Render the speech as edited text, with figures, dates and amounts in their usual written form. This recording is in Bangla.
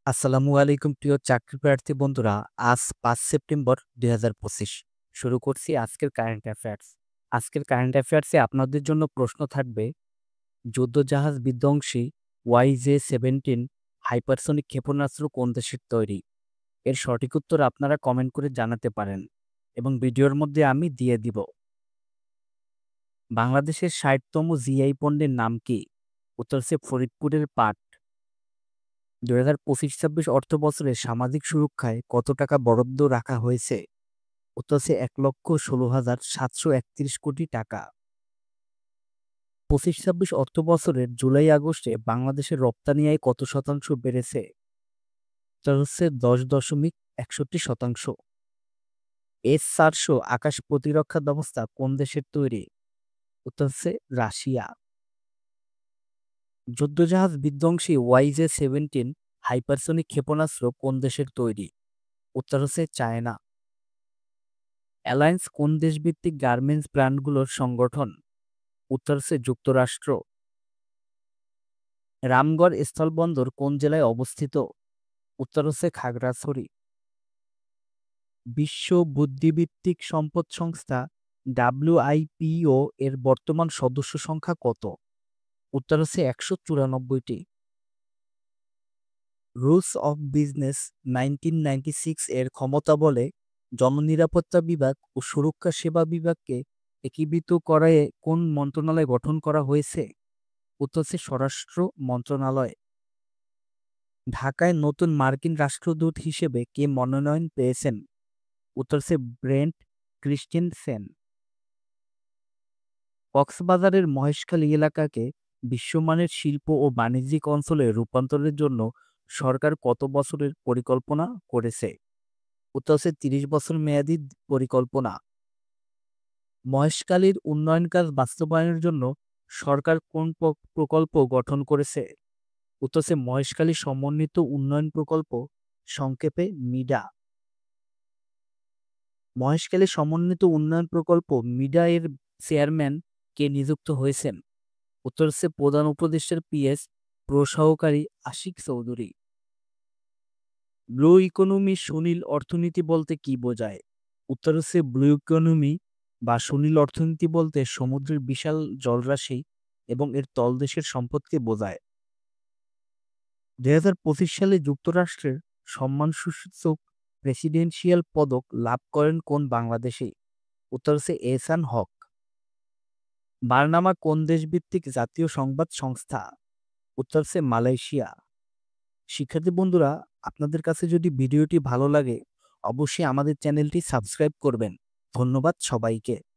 আসসালামু আলাইকুম প্রিয় চাকরি প্রার্থী বন্ধুরা। আজ ৫ সেপ্টেম্বর ২০২৫ শুরু করছি আজকের কারেন্ট অ্যাফেয়ার্স। আজকের কারেন্ট অ্যাফেয়ার্সে আপনাদের জন্য প্রশ্ন থাকবে, যুদ্ধজাহাজ বিধ্বংসী YJ-17 হাইপারসনিক ক্ষেপণাস্ত্র কোন দেশের তৈরি? এর সঠিক উত্তর আপনারা কমেন্ট করে জানাতে পারেন এবং ভিডিওর মধ্যে আমি দিয়ে দিব। বাংলাদেশের ৬০তম জিআই পণ্যের নাম কি? উত্তর হচ্ছে ফরিদপুরের পাট। ২০২৫-২৬ অর্থবছরে সামাজিক সুরক্ষায় কত টাকা বরাদ্দ রাখা হয়েছে? উত্তর হচ্ছে ১,১৬,৭৩১ কোটি টাকা। ২৫-২৬ অর্থবছরের জুলাই-আগস্টে বাংলাদেশের রপ্তানি আয় কত শতাংশ বেড়েছে? উত্তর হচ্ছে ১০.৬১%। S-400 আকাশ প্রতিরক্ষা ব্যবস্থা কোন দেশের তৈরি? উত্তর হচ্ছে রাশিয়া। যুদ্ধজাহাজ বিধ্বংসী YJ-17 হাইপারসনিক ক্ষেপণাস্ত্র কোন দেশের তৈরি? উত্তর হচ্ছে চায়না। অ্যালায়েন্স কোন দেশভিত্তিক গার্মেন্টস ব্র্যান্ডগুলোর সংগঠন? উত্তর হচ্ছে যুক্তরাষ্ট্র। রামগড় স্থলবন্দর কোন জেলায় অবস্থিত? উত্তর হচ্ছে খাগড়াছড়ি। বিশ্ব বুদ্ধিবৃত্তিক সম্পদ সংস্থা WIPO এর বর্তমান সদস্য সংখ্যা কত? উত্তর হচ্ছে ১৯৪টি। রুলস অফ বিজনেস 1996 এর ক্ষমতাবলে জননিরাপত্তা বিভাগ ও সুরক্ষা সেবা বিভাগকে একীভূত করায় কোন মন্ত্রণালয় গঠন করা হয়েছে? উত্তর হচ্ছে স্বরাষ্ট্র মন্ত্রণালয়। ঢাকায় নতুন মার্কিন রাষ্ট্রদূত হিসেবে কে মনোনয়ন পেয়েছেন? উত্তর হচ্ছে ব্রেন্ট ক্রিস্টেনসেন। কক্সবাজারের মহেশখালী এলাকাকে বিশ্বমানের শিল্প ও বাণিজ্যিক অঞ্চলে রূপান্তরের জন্য সরকার কত বছরের পরিকল্পনা করেছে? উত্তর হচ্ছে ৩০ বছর মেয়াদী পরিকল্পনা। মহেশখালীর উন্নয়ন কাজ বাস্তবায়নের জন্য সরকার কোন প্রকল্প গঠন করেছে? উত্তর হচ্ছে মহেশখালী সমন্বিত উন্নয়ন প্রকল্প, সংক্ষেপে মিডা। মহেশখালী সমন্বিত উন্নয়ন প্রকল্প মিডা এর চেয়ারম্যান কে নিযুক্ত হয়েছেন? উত্তর হচ্ছে প্রধান উপদেষ্টার PS প্রসহকারী আশিক চৌধুরী। ব্লু ইকোনমি সুনীল অর্থনীতি বলতে কি বোঝায়? উত্তর হচ্ছে ব্লু ইকোনমি বা সুনীল অর্থনীতি বলতে সমুদ্রের বিশাল জলরাশি এবং এর তলদেশের সম্পদকে বোঝায়। ২০২৫ সালে যুক্তরাষ্ট্রের সম্মানসূচক প্রেসিডেন্সিয়াল পদক লাভ করেন কোন বাংলাদেশী? উত্তর হচ্ছে এহসান হক। বার্নামা কোন দেশভিত্তিক জাতীয় সংবাদ সংস্থা? উত্তর হচ্ছে মালয়েশিয়া। শিক্ষার্থী বন্ধুরা, আপনাদের কাছে যদি ভিডিওটি ভালো লাগে অবশ্যই আমাদের চ্যানেলটি সাবস্ক্রাইব করবেন। ধন্যবাদ সবাইকে।